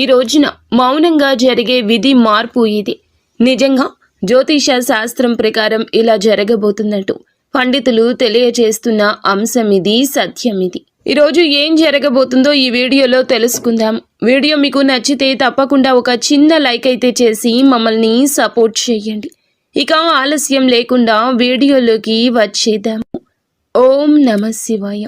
ఈ రోజున మౌనంగా జరిగే విధి మార్పు ఇది. నిజంగా జ్యోతిష శాస్త్రం ప్రకారం ఇలా జరగబోతున్నట్టు పండితులు తెలియజేస్తున్న అంశం ఇది, సత్యం ఇది. ఈరోజు ఏం జరగబోతుందో ఈ వీడియోలో తెలుసుకుందాం. వీడియో మీకు నచ్చితే తప్పకుండా ఒక చిన్న లైక్ అయితే చేసి మమ్మల్ని సపోర్ట్ చేయండి. ఇక ఆలస్యం లేకుండా వీడియోలోకి వచ్చేద్దాము. ఓం నమః శివాయ.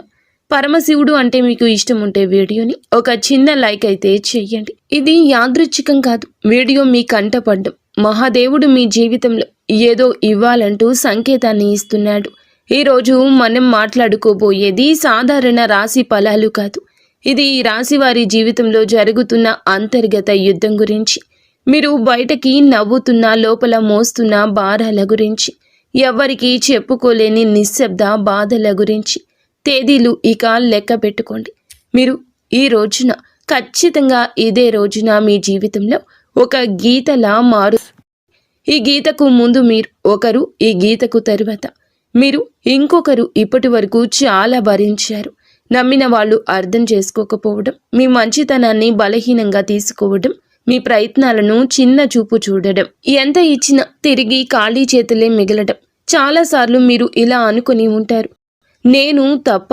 పరమశివుడు అంటే మీకు ఇష్టం ఉంటే వీడియోని ఒక చిన్న లైక్ అయితే చేయండి. ఇది యాదృచ్ఛికం కాదు, వీడియో మీ కంటపడ్డం. మహాదేవుడు మీ జీవితంలో ఏదో ఇవ్వాలంటూ సంకేతాన్ని ఇస్తున్నాడు. ఈరోజు మనం మాట్లాడుకోబోయేది సాధారణ రాశి ఫలాలు కాదు. ఇది ఈ రాశి వారి జీవితంలో జరుగుతున్న అంతర్గత యుద్ధం గురించి. మీరు బయటకి నవ్వుతున్న లోపల మోస్తున్న భారాల గురించి, ఎవ్వరికీ చెప్పుకోలేని నిశ్శబ్ద బాధల గురించి. తేదీలు ఇక లెక్క పెట్టుకోండి. మీరు ఈ రోజున ఖచ్చితంగా ఇదే రోజున మీ జీవితంలో ఒక గీతలా మారు. ఈ గీతకు ముందు మీరు ఒకరు, ఈ గీతకు తరువాత మీరు ఇంకొకరు. ఇప్పటి వరకు చాలా భరించారు. నమ్మిన వాళ్ళు అర్థం చేసుకోకపోవడం, మీ మంచితనాన్ని బలహీనంగా తీసుకోవడం, మీ ప్రయత్నాలను చిన్న చూపు చూడడం, ఎంత ఇచ్చినా తిరిగి ఖాళీ చేతులే మిగలడం. చాలాసార్లు మీరు ఇలా అనుకుని ఉంటారు, నేను తప్ప,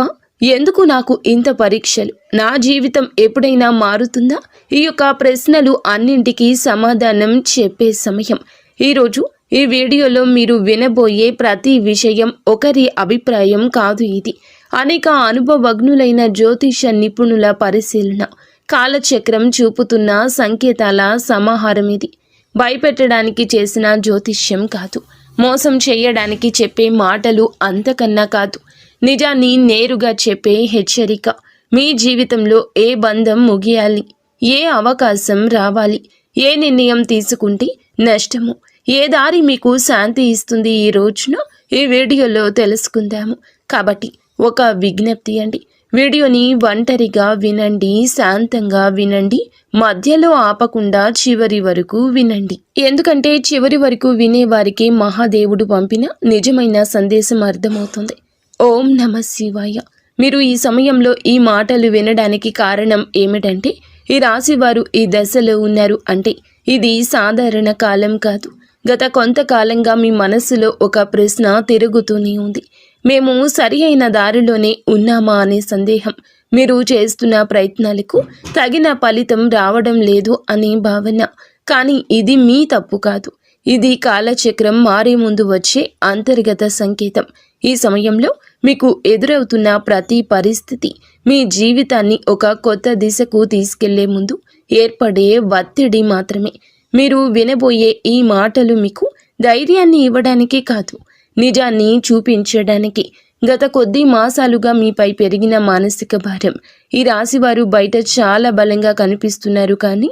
ఎందుకు నాకు ఇంత పరీక్షలు, నా జీవితం ఎప్పుడైనా మారుతుందా? ఈ యొక్క ప్రశ్నలు అన్నింటికీ సమాధానం చెప్పే సమయం. ఈరోజు ఈ వీడియోలో మీరు వినబోయే ప్రతి విషయం ఒకరి అభిప్రాయం కాదు. ఇది అనేక అనుభవజ్ఞులైన జ్యోతిష నిపుణుల పరిశీలన, కాలచక్రం చూపుతున్న సంకేతాల సమాహారం. ఇది భయపెట్టడానికి చేసిన జ్యోతిష్యం కాదు, మోసం చేయడానికి చెప్పే మాటలు అంతకన్నా కాదు, నిజాన్ని నేరుగా చెప్పే హెచ్చరిక. మీ జీవితంలో ఏ బంధం ముగియాలి, ఏ అవకాశం రావాలి, ఏ నిర్ణయం తీసుకుంటే నష్టము, ఏ దారి మీకు శాంతి ఇస్తుంది, ఈ రోజున ఈ వీడియోలో తెలుసుకుందాము. కాబట్టి ఒక విజ్ఞప్తి అండి, వీడియోని ఒంటరిగా వినండి, శాంతంగా వినండి, మధ్యలో ఆపకుండా చివరి వరకు వినండి. ఎందుకంటే చివరి వరకు వినేవారికి మహాదేవుడు పంపిన నిజమైన సందేశం అర్థమవుతుంది. ఓం నమః శివాయ. మీరు ఈ సమయంలో ఈ మాటలు వినడానికి కారణం ఏమిటంటే, ఈ రాశివారు ఈ దశలో ఉన్నారు అంటే ఇది సాధారణ కాలం కాదు. గత కొంతకాలంగా మీ మనస్సులో ఒక ప్రశ్న తిరుగుతూనే ఉంది. మేము సరి అయిన దారిలోనే ఉన్నామా అనే సందేహం. మీరు చేస్తున్న ప్రయత్నాలకు తగిన ఫలితం రావడం లేదు అనే భావన. కానీ ఇది మీ తప్పు కాదు, ఇది కాలచక్రం మారే ముందు వచ్చే అంతర్గత సంకేతం. ఈ సమయంలో మీకు ఎదురవుతున్న ప్రతి పరిస్థితి మీ జీవితాన్ని ఒక కొత్త దిశకు తీసుకెళ్లే ముందు ఏర్పడే ఒత్తిడి మాత్రమే. మీరు వినబోయే ఈ మాటలు మీకు ధైర్యాన్ని ఇవ్వడానికి కాదు, నిజాన్ని చూపించడానికి. గత కొద్ది మాసాలుగా మీపై పెరిగిన మానసిక భారం. ఈ రాశివారు బయట చాలా బలంగా కనిపిస్తున్నారు, కానీ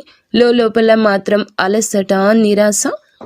లోపల మాత్రం అలసట, నిరాశ,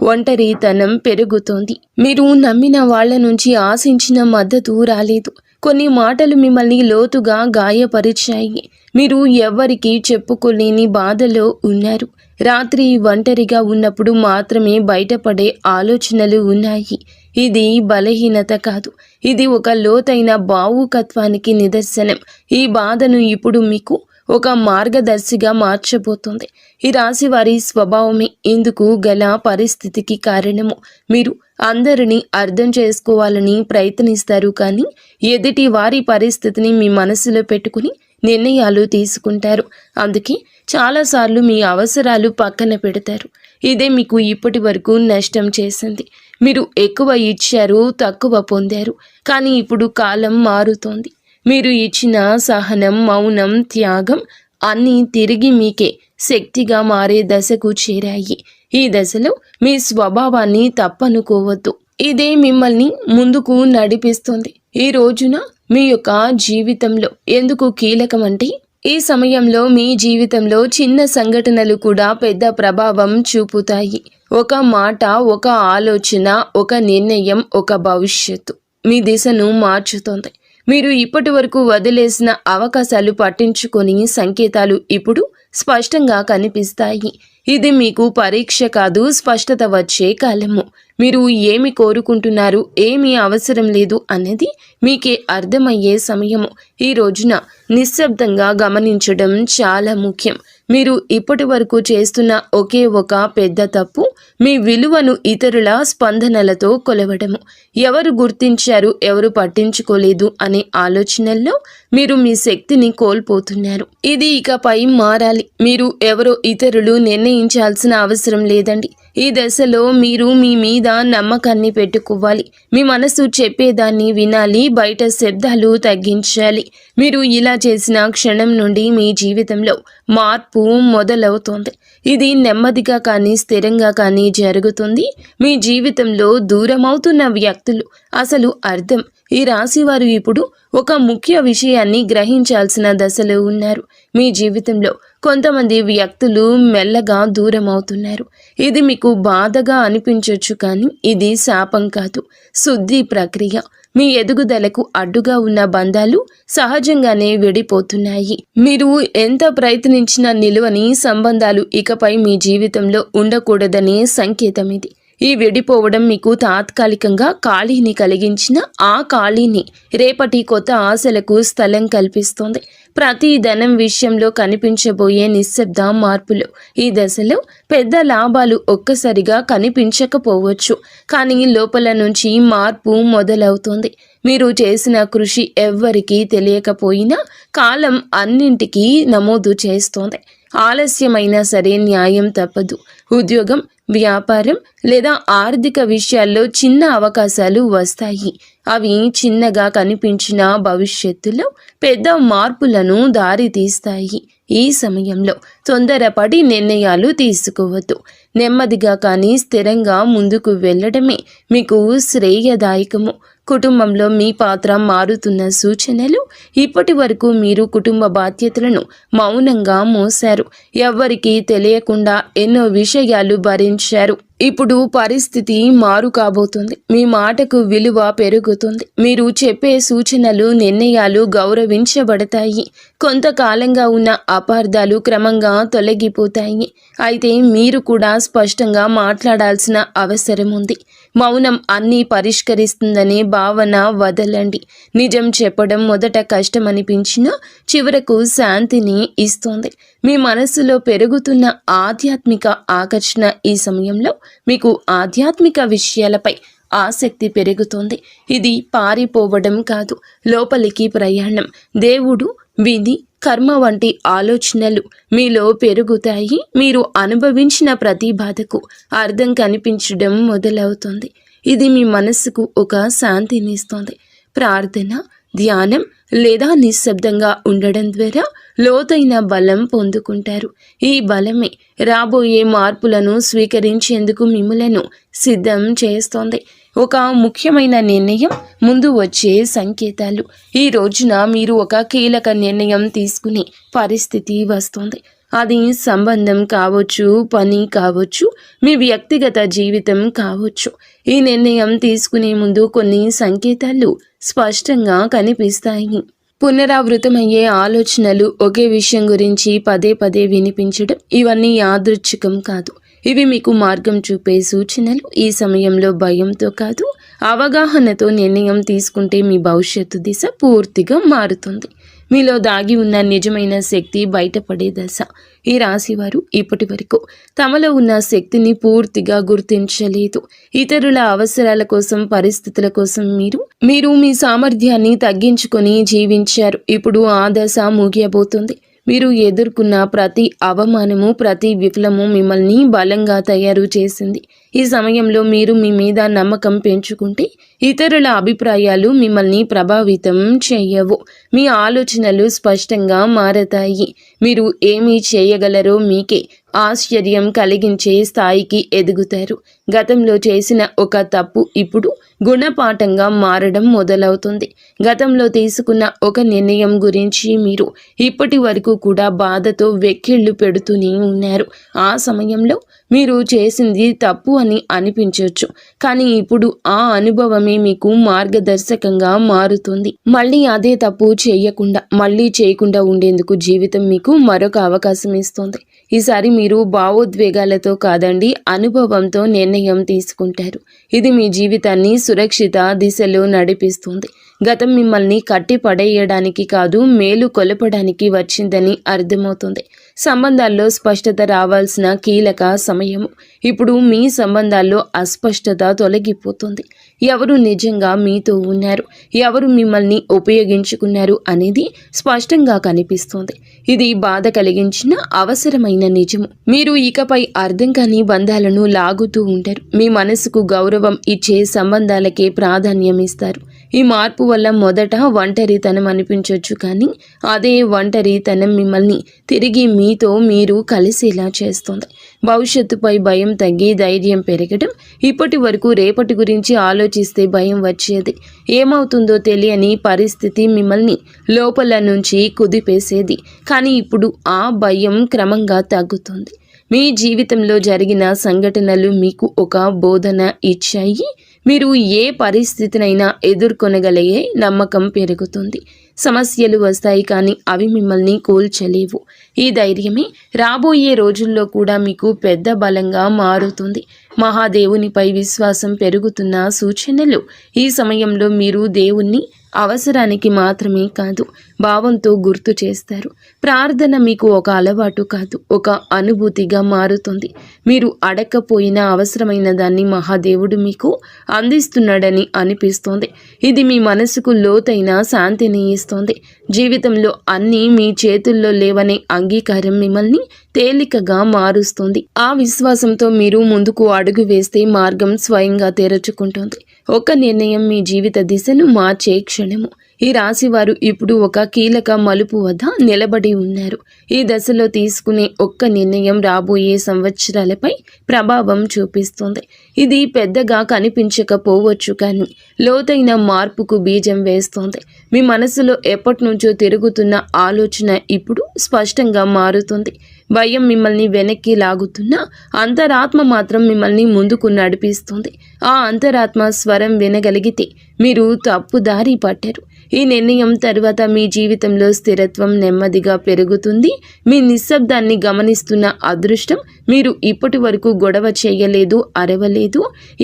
ఒంటరితనం పెరుగుతోంది. మీరు నమ్మిన వాళ్ల నుంచి ఆశించిన మద్దతు రాలేదు. కొన్ని మాటలు మిమ్మల్ని లోతుగా గాయపరిచాయి. మీరు ఎవ్వరికీ చెప్పుకోలేని బాధలో ఉన్నారు. రాత్రి ఒంటరిగా ఉన్నప్పుడు మాత్రమే బయటపడే ఆలోచనలు ఉన్నాయి. ఇది బలహీనత కాదు, ఇది ఒక లోతైన భావుకత్వానికి నిదర్శనం. ఈ బాధను ఇప్పుడు మీకు ఒక మార్గదర్శిగా మార్చబోతోంది. ఈ రాశి వారి స్వభావమే ఇందుకు గల పరిస్థితికి కారణము. మీరు అందరినీ అర్థం చేసుకోవాలని ప్రయత్నిస్తారు, కానీ ఎదుటి వారి పరిస్థితిని మీ మనసులో పెట్టుకుని నిర్ణయాలు తీసుకుంటారు. అందుకే చాలాసార్లు మీ అవసరాలు పక్కన పెడతారు. ఇదే మీకు ఇప్పటి వరకు నష్టం చేసింది. మీరు ఎక్కువ ఇచ్చారు, తక్కువ పొందారు. కానీ ఇప్పుడు కాలం మారుతోంది. మీరు ఇచ్చిన సహనం, మౌనం, త్యాగం అన్నీ తిరిగి మీకే శక్తిగా మారే దశకు చేరాయి. ఈ దశలో మీ స్వభావాన్ని తప్పనుకోవద్దు. ఇదే మిమ్మల్ని ముందుకు నడిపిస్తుంది. ఈ రోజున మీ యొక్క జీవితంలో ఎందుకు కీలకమంటే, ఈ సమయంలో మీ జీవితంలో చిన్న సంఘటనలు కూడా పెద్ద ప్రభావం చూపుతాయి. ఒక మాట, ఒక ఆలోచన, ఒక నిర్ణయం, ఒక భవిష్యత్తు మీ దిశను మార్చుతుంది. మీరు ఇప్పటి వరకు వదిలేసిన అవకాశాలు పట్టించుకొని సంకేతాలు ఇప్పుడు స్పష్టంగా కనిపిస్తాయి. ఇది మీకు పరీక్ష కాదు, స్పష్టత వచ్చే కాలము. మీరు ఏమి కోరుకుంటున్నారు, ఏమీ అవసరం లేదు అనేది మీకే అర్థమయ్యే సమయము. ఈ రోజున నిశ్శబ్దంగా గమనించడం చాలా ముఖ్యం. మీరు ఇప్పటి వరకు చేస్తున్న ఒకే ఒక పెద్ద తప్పు మీ విలువను ఇతరుల స్పందనలతో కొలవడము. ఎవరు గుర్తించారు, ఎవరు పట్టించుకోలేదు అనే ఆలోచనల్లో మీరు మీ శక్తిని కోల్పోతున్నారు. ఇది ఇకపై మారాలి. మీరు ఎవరో ఇతరులు నిర్ణయించాల్సిన అవసరం లేదండి. ఈ దశలో మీరు మీ మీద నమ్మకాన్ని పెట్టుకోవాలి. మీ మనసు చెప్పేదాన్ని వినాలి, బయట శబ్దాలు తగ్గించాలి. మీరు ఇలా చేసిన క్షణం నుండి మీ జీవితంలో మార్పు మొదలవుతోంది. ఇది నెమ్మదిగా కానీ స్థిరంగా కానీ జరుగుతుంది. మీ జీవితంలో దూరమవుతున్న వ్యక్తులు అసలు అర్థం. ఈ రాశివారు ఇప్పుడు ఒక ముఖ్య విషయాన్ని గ్రహించాల్సిన దశలో ఉన్నారు. మీ జీవితంలో కొంతమంది వ్యక్తులు మెల్లగా దూరం అవుతున్నారు. ఇది మీకు బాధగా అనిపించవచ్చు, కానీ ఇది శాపం కాదు, శుద్ధి ప్రక్రియ. మీ ఎదుగుదలకు అడ్డుగా ఉన్న బంధాలు సహజంగానే విడిపోతున్నాయి. మీరు ఎంత ప్రయత్నించినా నిలువని సంబంధాలు ఇకపై మీ జీవితంలో ఉండకూడదనే సంకేతం ఇది. ఈ విడిపోవడం మీకు తాత్కాలికంగా ఖాళీని కలిగించిన ఆ ఖాళీని రేపటి కొత్త ఆశలకు స్థలం కల్పిస్తోంది. ప్రతి ధనం విషయంలో కనిపించబోయే నిశ్శబ్ద మార్పులు. ఈ దశలో పెద్ద లాభాలు ఒక్కసారిగా కనిపించకపోవచ్చు, కానీ లోపల నుంచి మార్పు మొదలవుతోంది. మీరు చేసిన కృషి ఎవ్వరికీ తెలియకపోయినా కాలం అన్నింటికీ నమోదు చేస్తోంది. ఆలస్యమైనా సరే న్యాయం తప్పదు. ఉద్యోగం, వ్యాపారం లేదా ఆర్థిక విషయాల్లో చిన్న అవకాశాలు వస్తాయి. అవి చిన్నగా కనిపించిన భవిష్యత్తులో పెద్ద మార్పులను దారితీస్తాయి. ఈ సమయంలో తొందరపడి నిర్ణయాలు తీసుకోవద్దు. నెమ్మదిగా కానీ స్థిరంగా ముందుకు వెళ్ళడమే మీకు శ్రేయదాయకము. కుటుంబంలో మీ పాత్ర మారుతున్న సూచనలు. ఇప్పటి వరకు మీరు కుటుంబ బాధ్యతలను మౌనంగా మోశారు. ఎవ్వరికీ తెలియకుండా ఎన్నో విషయాలు భరించారు. ఇప్పుడు పరిస్థితి మారు కాబోతుంది. మీ మాటకు విలువ పెరుగుతుంది. మీరు చెప్పే సూచనలు, నిర్ణయాలు గౌరవించబడతాయి. కొంతకాలంగా ఉన్న అపార్థాలు క్రమంగా తొలగిపోతాయి. అయితే మీరు కూడా స్పష్టంగా మాట్లాడాల్సిన అవసరం ఉంది. మౌనం అన్నీ పరిష్కరిస్తుందనే భావన వదలండి. నిజం చెప్పడం మొదట కష్టమనిపించినా చివరకు శాంతిని ఇస్తుంది. మీ మనసులో పెరుగుతున్న ఆధ్యాత్మిక ఆకర్షణ. ఈ సమయంలో మీకు ఆధ్యాత్మిక విషయాలపై ఆసక్తి పెరుగుతోంది. ఇది పారిపోవడం కాదు, లోపలికి ప్రయాణం. దేవుడు, విధి, కర్మ వంటి ఆలోచనలు మీలో పెరుగుతాయి. మీరు అనుభవించిన ప్రతి బాధకు అర్థం కనిపించడం మొదలవుతుంది. ఇది మీ మనసుకు ఒక శాంతినిస్తుంది. ప్రార్థన, ధ్యానం లేదా నిశ్శబ్దంగా ఉండడం ద్వారా లోతైన బలం పొందుకుంటారు. ఈ బలమే రాబోయే మార్పులను స్వీకరించేందుకు మిమ్మలను సిద్ధం చేస్తోంది. ఒక ముఖ్యమైన నిర్ణయం, ముందు వచ్చే సంకేతాలు. ఈ రోజున మీరు ఒక కీలక నిర్ణయం తీసుకునే పరిస్థితి వస్తుంది. అది సంబంధం కావచ్చు, పని కావచ్చు, మీ వ్యక్తిగత జీవితం కావచ్చు. ఈ నిర్ణయం తీసుకునే ముందు కొన్ని సంకేతాలు స్పష్టంగా కనిపిస్తాయి. పునరావృతమయ్యే ఆలోచనలు, ఒకే విషయం గురించి పదే పదే వినిపించడం, ఇవన్నీ యాదృచ్ఛికం కాదు. ఇవి మీకు మార్గం చూపే సూచనలు. ఈ సమయంలో భయంతో కాదు, అవగాహనతో నిర్ణయం తీసుకుంటే మీ భవిష్యత్తు దిశ పూర్తిగా మారుతుంది. మీలో దాగి ఉన్న నిజమైన శక్తి బయటపడే దశ. ఈ రాశివారు ఇప్పటి వరకు తమలో ఉన్న శక్తిని పూర్తిగా గుర్తించలేదు. ఇతరుల అవసరాల కోసం, పరిస్థితుల కోసం మీరు మీ సామర్థ్యాన్ని తగ్గించుకొని జీవించారు. ఇప్పుడు ఆ దశ ముగియబోతుంది. మీరు ఎదుర్కొన్న ప్రతి అవమానము, ప్రతి విఫలము మిమ్మల్ని బలంగా తయారు చేసింది. ఈ సమయంలో మీరు మీ మీద నమ్మకం పెంచుకుంటే ఇతరుల అభిప్రాయాలు మిమ్మల్ని ప్రభావితం చేయవు. మీ ఆలోచనలు స్పష్టంగా మారతాయి. మీరు ఏమి చేయగలరో మీకే ఆశ్చర్యం కలిగించే స్థాయికి ఎదుగుతారు. గతంలో చేసిన ఒక తప్పు ఇప్పుడు గుణపాఠంగా మారడం మొదలవుతుంది. గతంలో తీసుకున్న ఒక నిర్ణయం గురించి మీరు ఇప్పటి వరకు కూడా బాధతో వెక్కిళ్ళు పెడుతూనే ఉన్నారు. ఆ సమయంలో మీరు చేసింది తప్పు అని అనిపించవచ్చు, కానీ ఇప్పుడు ఆ అనుభవమే మీకు మార్గదర్శకంగా మారుతుంది. మళ్ళీ అదే తప్పు చేయకుండా ఉండేందుకు జీవితం మీకు మరొక అవకాశం ఇస్తుంది. ఈసారి మీరు భావోద్వేగాలతో కాదండి, అనుభవంతో నిర్ణయం తీసుకుంటారు. ఇది మీ జీవితాన్ని సురక్షిత దిశలో నడిపిస్తుంది. గతం మిమ్మల్ని కట్టి పడేయడానికి కాదు, మేలు కొలపడానికి వచ్చిందని అర్థమవుతుంది. సంబంధాల్లో స్పష్టత రావాల్సిన కీలక సమయము. ఇప్పుడు మీ సంబంధాల్లో అస్పష్టత తొలగిపోతుంది. ఎవరు నిజంగా మీతో ఉన్నారు, ఎవరు మిమ్మల్ని ఉపయోగించుకున్నారు అనేది స్పష్టంగా కనిపిస్తుంది. ఇది బాధ కలిగించిన అవసరమైన నిజము. మీరు ఇకపై అర్థం కాని బంధాలను లాగుతూ ఉంటారు. మీ మనసుకు గౌరవం ఇచ్చే సంబంధాలకే ప్రాధాన్యం ఇస్తారు. ఈ మార్పు వల్ల మొదట ఒంటరితనం అనిపించవచ్చు, కానీ అదే ఒంటరితనం మిమ్మల్ని తిరిగి మీతో మీరు కలిసేలా చేస్తుంది. భవిష్యత్తుపై భయం తగ్గి ధైర్యం పెరగడం. ఇప్పటి వరకు రేపటి గురించి ఆలోచిస్తే భయం వచ్చేది. ఏమవుతుందో తెలియని పరిస్థితి మిమ్మల్ని లోపల నుంచి కుదిపేసేది. కానీ ఇప్పుడు ఆ భయం క్రమంగా తగ్గుతుంది. మీ జీవితంలో జరిగిన సంఘటనలు మీకు ఒక బోధన ఇచ్చాయి. మీరు ఏ పరిస్థితినైనా ఎదుర్కొనగలిగే నమ్మకం పెరుగుతుంది. సమస్యలు వస్తాయి, కానీ అవి మిమ్మల్ని కూల్చలేవు. ఈ ధైర్యమే రాబోయే రోజుల్లో కూడా మీకు పెద్ద బలంగా మారుతుంది. మహాదేవునిపై విశ్వాసం పెరుగుతున్న సూచనలు. ఈ సమయంలో మీరు దేవుణ్ణి అవసరానికి మాత్రమే కాదు, భావంతో గుర్తు చేస్తారు. ప్రార్థన మీకు ఒక అలవాటు కాదు, ఒక అనుభూతిగా మారుతుంది. మీరు అడగకపోయినా అవసరమైన దాన్ని మహాదేవుడు మీకు అందిస్తున్నాడని అనిపిస్తోంది. ఇది మీ మనసుకు లోతైన శాంతిని ఇస్తోంది. జీవితంలో అన్నీ మీ చేతుల్లో లేవనే అంగీకారం మిమ్మల్ని తేలికగా మారుస్తుంది. ఆ విశ్వాసంతో మీరు ముందుకు అడుగు వేస్తే మార్గం స్వయంగా తెరుచుకుంటుంది. ఒక నిర్ణయం మీ జీవిత దిశను మార్చే క్షణము. ఈ రాశివారు ఇప్పుడు ఒక కీలక మలుపు వద్ద నిలబడి ఉన్నారు. ఈ దశలో తీసుకునే ఒక్క నిర్ణయం రాబోయే సంవత్సరాలపై ప్రభావం చూపిస్తుంది. ఇది పెద్దగా కనిపించకపోవచ్చు, కానీ లోతైన మార్పుకు బీజం వేస్తోంది. మీ మనసులో ఎప్పటి నుంచో తిరుగుతున్న ఆలోచన ఇప్పుడు స్పష్టంగా మారుతుంది. భయం మిమ్మల్ని వెనక్కి లాగుతున్నా అంతరాత్మ మాత్రం మిమ్మల్ని ముందుకు నడిపిస్తుంది. ఆ అంతరాత్మ స్వరం వినగలిగితే మీరు తప్పుదారి పట్టారు. ఈ నిర్ణయం తర్వాత మీ జీవితంలో స్థిరత్వం నెమ్మదిగా పెరుగుతుంది. మీ నిశ్శబ్దాన్ని గమనిస్తున్న అదృష్టం. మీరు ఇప్పటి వరకు గొడవ చేయలేదు, అరవలేదు,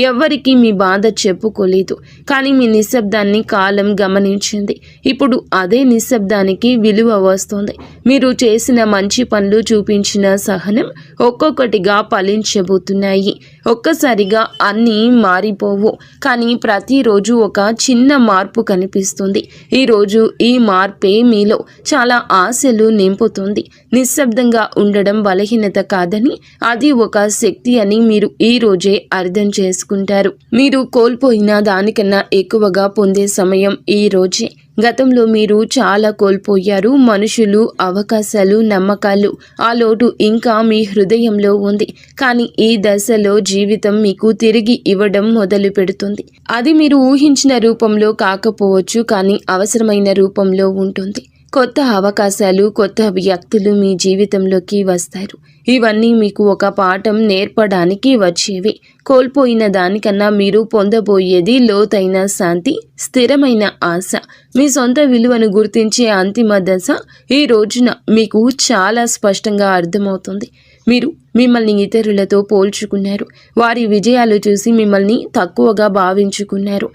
ఎవ్వరికీ మీ బాధ చెప్పుకోలేదు, కానీ మీ నిశ్శబ్దాన్ని కాలం గమనించింది. ఇప్పుడు అదే నిశ్శబ్దానికి విలువ వస్తుంది. మీరు చేసిన మంచి పనులు, చూపించిన సహనం ఒక్కొక్కటిగా ఫలించబోతున్నాయి. ఒక్కసారిగా అన్నీ మారిపోవు, కానీ ప్రతిరోజు ఒక చిన్న మార్పు కనిపిస్తుంది. ఈరోజు ఈ మార్పే మీలో చాలా ఆశలు నింపుతుంది. నిశ్శబ్దంగా ఉండడం బలహీనత కాదని, అది ఒక శక్తి అని మీరు ఈ రోజే అర్థం చేసుకుంటారు. మీరు కోల్పోయిన దానికన్నా ఎక్కువగా పొందే సమయం ఈ రోజే. గతంలో మీరు చాలా కోల్పోయారు. మనుషులు, అవకాశాలు, నమ్మకాలు. ఆ లోటు ఇంకా మీ హృదయంలో ఉంది. కానీ ఈ దశలో జీవితం మీకు తిరిగి ఇవ్వడం మొదలు పెడుతుంది. అది మీరు ఊహించిన రూపంలో కాకపోవచ్చు, కానీ అవసరమైన రూపంలో ఉంటుంది. కొత్త అవకాశాలు, కొత్త వ్యక్తులు మీ జీవితంలోకి వస్తారు. ఇవన్నీ మీకు ఒక పాఠం నేర్పడానికి వచ్చేవి. కోల్పోయిన దానికన్నా మీరు పొందబోయేది లోతైన శాంతి, స్థిరమైన ఆశ. మీ సొంత విలువను గుర్తించే అంతిమ దశ ఈ రోజున మీకు చాలా స్పష్టంగా అర్థమవుతుంది. మీరు మిమ్మల్ని ఇతరులతో పోల్చుకున్నారు. వారి విజయాలు చూసి మిమ్మల్ని తక్కువగా భావించుకున్నారు.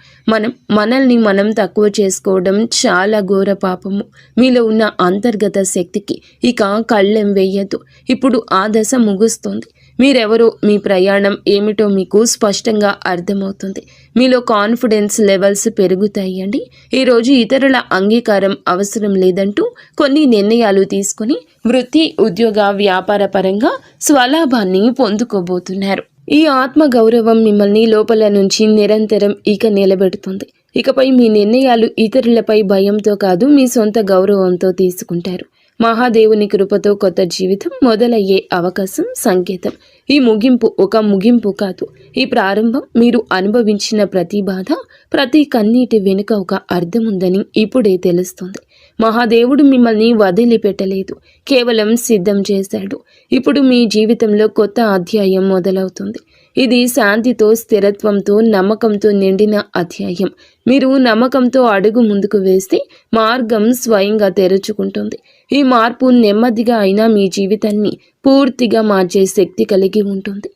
మనల్ని మనం తక్కువ చేసుకోవడం చాలా ఘోర పాపము. మీలో ఉన్న అంతర్గత శక్తికి ఇక కళ్ళెం వేయద్దు. ఇప్పుడు ఆ దశ ముగుస్తుంది. మీరెవరో, మీ ప్రయాణం ఏమిటో మీకు స్పష్టంగా అర్థమవుతుంది. మీలో కాన్ఫిడెన్స్ లెవెల్స్ పెరుగుతాయండి. ఈరోజు ఇతరుల అంగీకారం అవసరం లేదంటూ కొన్ని నిర్ణయాలు తీసుకుని వృత్తి, ఉద్యోగ, వ్యాపార పరంగా స్వలాభాన్ని పొందుకోబోతున్నారు. ఈ ఆత్మ గౌరవం మిమ్మల్ని లోపల నుంచి నిరంతరం నిలబెడుతుంది. ఇకపై మీ నిర్ణయాలు ఇతరులపై భయంతో కాదు, మీ సొంత గౌరవంతో తీసుకుంటారు. మహాదేవుని కృపతో కొత్త జీవితం మొదలయ్యే అవకాశం సంకేతం. ఈ ముగింపు ఒక ముగింపు కాదు, ఈ ప్రారంభం. మీరు అనుభవించిన ప్రతి బాధ, ప్రతి కన్నీటి వెనుక ఒక అర్థం ఉందని ఇప్పుడే తెలుస్తుంది. మహాదేవుడు మిమ్మల్ని వదిలిపెట్టలేదు, కేవలం సిద్ధం చేశాడు. ఇప్పుడు మీ జీవితంలో కొత్త అధ్యాయం మొదలవుతుంది. ఇది శాంతితో, స్థిరత్వంతో, నమ్మకంతో నిండిన అధ్యాయం. మీరు నమ్మకంతో అడుగు ముందుకు వేస్తే మార్గం స్వయంగా తెరుచుకుంటుంది. ఈ మార్పు నెమ్మదిగా అయినా మీ జీవితాన్ని పూర్తిగా మార్చే శక్తి కలిగి ఉంటుంది.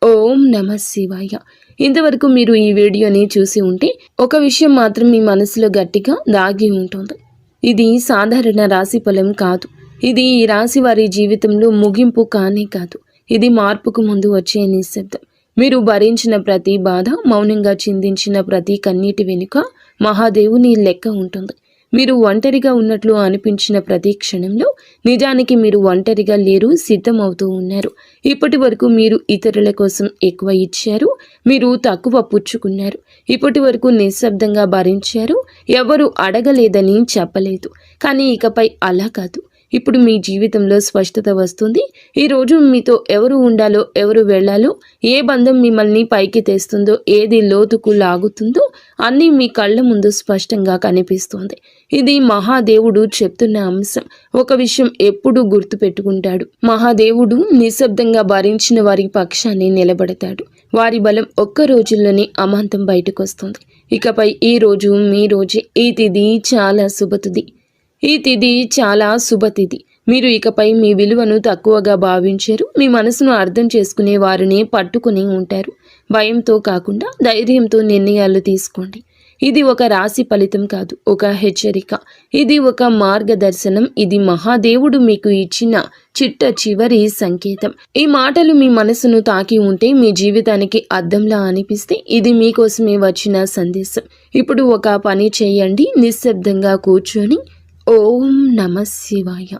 ఓం నమః శివాయ. ఇంతవరకు మీరు ఈ వీడియోని చూసి ఉంటే ఒక విషయం మాత్రం మీ మనసులో గట్టిగా దాగి ఉంటుంది. ఇది సాధారణ రాశి ఫలం కాదు. ఇది ఈ రాశి వారి జీవితంలో ముగింపు కానే కాదు. ఇది మార్పుకు ముందు వచ్చే నిశ్శబ్దం. మీరు భరించిన ప్రతి బాధ, మౌనంగా చిందించిన ప్రతి కన్నీటి వెనుక మహాదేవుని లెక్క ఉంటుంది. మీరు ఒంటరిగా ఉన్నట్లు అనిపించిన ప్రతి క్షణంలో నిజానికి మీరు ఒంటరిగా లేరు, సిద్ధమవుతూ ఉన్నారు. ఇప్పటి వరకు మీరు ఇతరుల కోసం ఎక్కువ ఇచ్చారు, మీరు తక్కువ పుచ్చుకున్నారు. ఇప్పటి వరకు నిశ్శబ్దంగా భరించారు, ఎవరు అడగలేదని చెప్పలేదు. కానీ ఇకపై అలా కాదు. ఇప్పుడు మీ జీవితంలో స్పష్టత వస్తుంది. ఈరోజు మీతో ఎవరు ఉండాలో, ఎవరు వెళ్ళాలో, ఏ బంధం మిమ్మల్ని పైకి తెస్తుందో, ఏది లోతుకు లాగుతుందో అన్నీ మీ కళ్ళ ముందు స్పష్టంగా కనిపిస్తుంది. ఇది మహాదేవుడు చెప్తున్న అంశం. ఒక విషయం ఎప్పుడూ గుర్తుపెట్టుకుంటాడు. మహాదేవుడు నిశ్శబ్దంగా భరించిన వారి పక్షాన్ని నిలబడతాడు. వారి బలం ఒక్క రోజుల్లోనే అమాంతం బయటకు వస్తుంది. ఇకపై ఈ రోజు మీ రోజే. ఈ తిథి చాలా శుభతిథి. ఈ తిథి చాలా శుభతిథి. మీరు ఇకపై మీ విలువను తక్కువగా భావించారు. మీ మనసును అర్థం చేసుకునే వారిని పట్టుకుని ఉంటారు. భయంతో కాకుండా ధైర్యంతో నిర్ణయాలు తీసుకోండి. ఇది ఒక రాశి ఫలితం కాదు, ఒక హెచ్చరిక. ఇది ఒక మార్గదర్శనం. ఇది మహాదేవుడు మీకు ఇచ్చిన చిట్ట చివరి సంకేతం. ఈ మాటలు మీ మనసును తాకి ఉంటే, మీ జీవితానికి అద్దంలా అనిపిస్తే ఇది మీకోసమే వచ్చిన సందేశం. ఇప్పుడు ఒక పని చేయండి. నిశ్శబ్దంగా కూర్చొని ఓం నమః శివాయ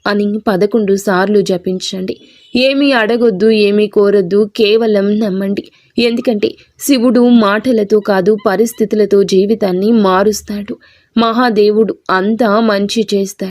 అని 11 సార్లు జపించండి. ఏమీ అడగొద్దు, ఏమీ కోరొద్దు, కేవలం నమ్మండి. ఎందుకంటే శివుడు మాటలతో కాదు, పరిస్థితులతో జీవితాన్ని మారుస్తాడు. మహాదేవుడు అంతా మంచి చేస్తాడు.